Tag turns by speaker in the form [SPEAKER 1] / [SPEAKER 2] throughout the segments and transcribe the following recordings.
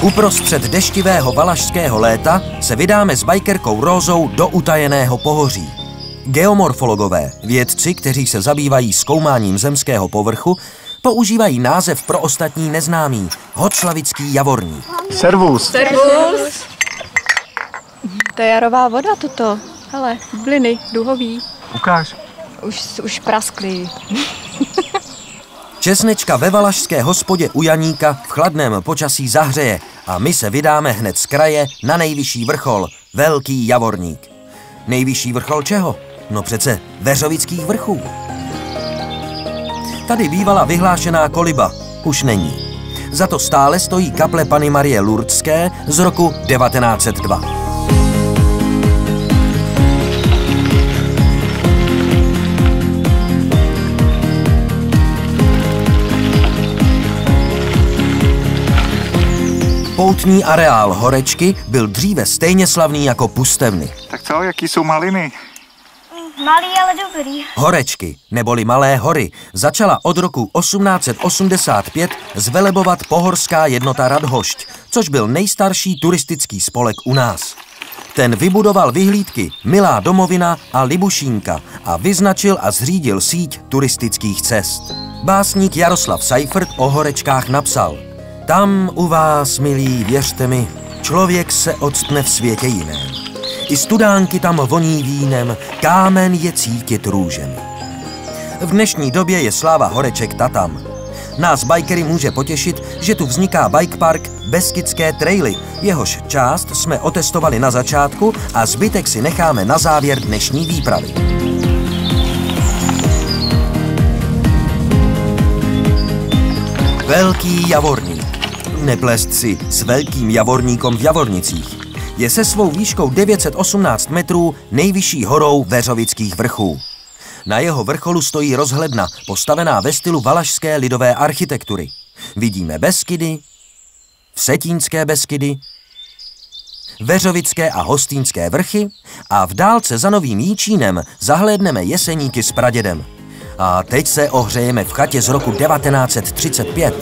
[SPEAKER 1] Uprostřed deštivého valašského léta se vydáme s bajkerkou Rózou do utajeného pohoří. Geomorfologové, vědci, kteří se zabývají zkoumáním zemského povrchu, používají název pro ostatní neznámý – Hoclavický javorník.
[SPEAKER 2] Servus.
[SPEAKER 3] Servus. To je jarová voda toto. Hele, bliny, duhový.
[SPEAKER 2] Ukáž.
[SPEAKER 3] Už praskly.
[SPEAKER 1] Česnečka ve valašské hospodě u Janíka v chladném počasí zahřeje a my se vydáme hned z kraje na nejvyšší vrchol – Velký Javorník. Nejvyšší vrchol čeho? No přece Veřovických vrchů. Tady bývala vyhlášená koliba, už není. Za to stále stojí kaple Panny Marie Lurdské z roku 1902. Poutní areál Horečky byl dříve stejně slavný jako Pustevny.
[SPEAKER 2] Tak co, jaký jsou maliny?
[SPEAKER 4] Malý, ale dobrý.
[SPEAKER 1] Horečky, neboli Malé hory, začala od roku 1885 zvelebovat pohorská jednota Radhošť, což byl nejstarší turistický spolek u nás. Ten vybudoval vyhlídky Milá domovina a Libušínka a vyznačil a zřídil síť turistických cest. Básník Jaroslav Seifert o Horečkách napsal: Tam u vás, milí, věřte mi, člověk se octne v světě jiném. I studánky tam voní vínem, kámen je cítit růžem. V dnešní době je sláva Horeček tatam. Nás bajkery může potěšit, že tu vzniká bike park Beskydské traily, jehož část jsme otestovali na začátku a zbytek si necháme na závěr dnešní výpravy. Velký Javorník. Neplést si s Velkým Javorníkom v Javornicích. Je se svou výškou 918 metrů nejvyšší horou Veřovických vrchů. Na jeho vrcholu stojí rozhledna, postavená ve stylu valašské lidové architektury. Vidíme Beskydy, Vsetínské Beskydy, Veřovické a Hostýnské vrchy a v dálce za Novým Jíčínem zahlédneme Jeseníky s pradědem. A teď se ohřejeme v chatě z roku 1935.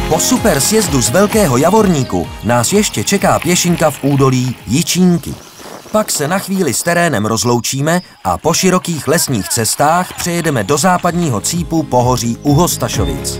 [SPEAKER 1] Po super sjezdu z Velkého Javorníku nás ještě čeká pěšinka v údolí Jičínky. Pak se na chvíli s terénem rozloučíme a po širokých lesních cestách přejedeme do západního cípu pohoří u Hostašovic.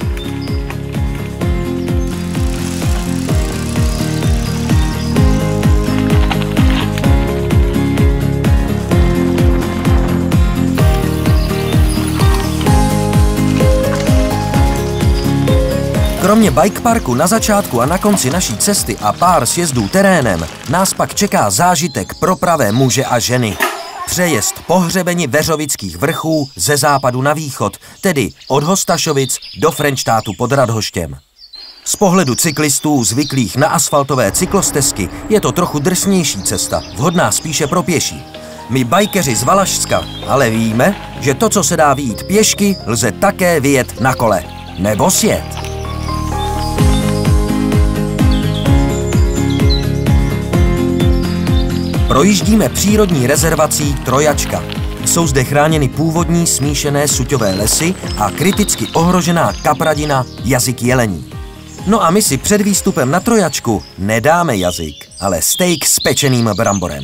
[SPEAKER 1] Kromě bike parku na začátku a na konci naší cesty a pár sjezdů terénem nás pak čeká zážitek pro pravé muže a ženy. Přejezd po hřebeni Veřovických vrchů ze západu na východ, tedy od Hostašovic do Frenštátu pod Radhoštěm. Z pohledu cyklistů zvyklých na asfaltové cyklostezky je to trochu drsnější cesta, vhodná spíše pro pěší. My bajkeři z Valašska ale víme, že to, co se dá vyjít pěšky, lze také vyjet na kole. Nebo sjet. Projíždíme přírodní rezervací Trojačka. Jsou zde chráněny původní smíšené suťové lesy a kriticky ohrožená kapradina Jazyk jelení. No a my si před výstupem na Trojačku nedáme jazyk, ale steak s pečeným bramborem.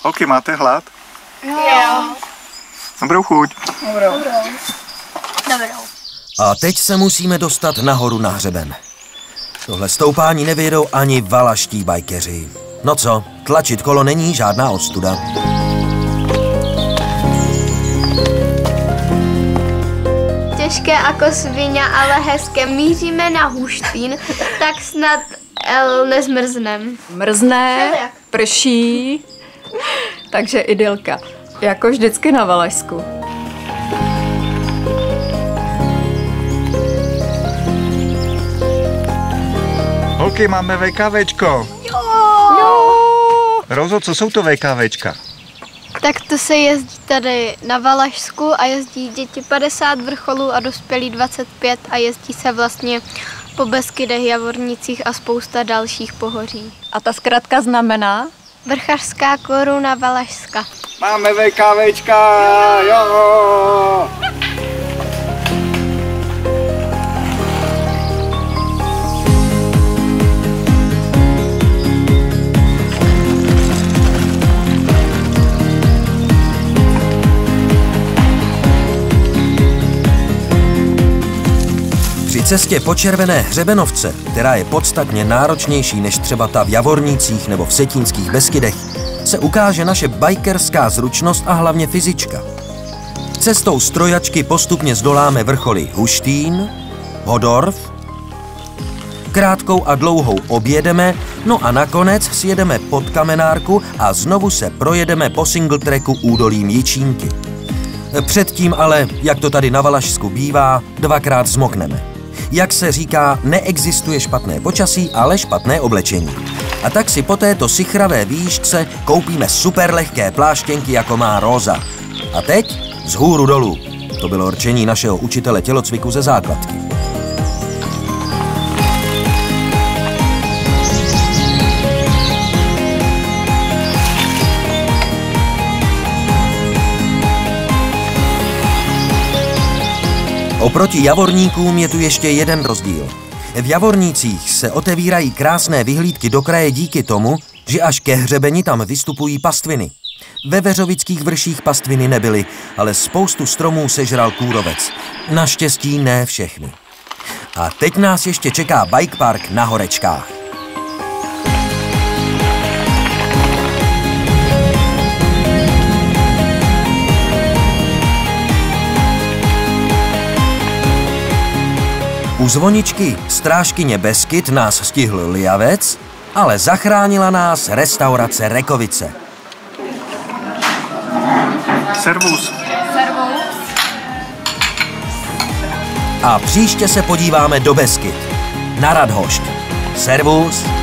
[SPEAKER 2] Holky, máte hlad?
[SPEAKER 4] Jo.
[SPEAKER 2] Dobrou chuť.
[SPEAKER 4] Dobrou.
[SPEAKER 1] A teď se musíme dostat nahoru na hřeben. Tohle stoupání nevyjedou ani valaští bajkeři. No co, tlačit kolo není žádná ostuda.
[SPEAKER 4] Těžké jako svině, ale hezké. Míříme na Huštín, tak snad nezmrznem.
[SPEAKER 3] Mrzne, prší, takže idylka. Jako vždycky na Valašsku.
[SPEAKER 2] Holky, máme VKVčko.
[SPEAKER 4] Jo.
[SPEAKER 2] Rozo, co jsou to VKVčka?
[SPEAKER 4] Tak to se jezdí tady na Valašsku a jezdí děti 50 vrcholů a dospělí 25 a jezdí se vlastně po Beskydech, Javornicích a spousta dalších pohoří.
[SPEAKER 3] A ta zkratka znamená?
[SPEAKER 4] Vrchařská koruna Valašska.
[SPEAKER 2] Máme VKVčka, jo!
[SPEAKER 1] Při cestě po Červené hřebenovce, která je podstatně náročnější než třeba ta v Javornících nebo v Setínských Beskydech, se ukáže naše bajkerská zručnost a hlavně fyzička. Cestou strojačky postupně zdoláme vrcholy Huštín, Hodorf, krátkou a dlouhou objedeme, no a nakonec sjedeme pod Kamenárku a znovu se projedeme po singletracku údolím Jičínky. Předtím ale, jak to tady na Valašsku bývá, dvakrát zmokneme. Jak se říká, neexistuje špatné počasí, ale špatné oblečení. A tak si po této sichravé výšce koupíme super lehké pláštěnky, jako má Róza. A teď vzhůru dolů. To bylo rčení našeho učitele tělocviku ze základky. Oproti Javorníkům je tu ještě jeden rozdíl. V Javornících se otevírají krásné vyhlídky do kraje díky tomu, že až ke hřebeni tam vystupují pastviny. Ve Veřovických vrších pastviny nebyly, ale spoustu stromů sežral kůrovec. Naštěstí ne všechny. A teď nás ještě čeká bike park na Horečkách. U zvoničky strážkyně Beskyd nás stihl lijavec, ale zachránila nás restaurace Rekovice.
[SPEAKER 2] Servus.
[SPEAKER 1] A příště se podíváme do Beskyd. Na Radhošť. Servus.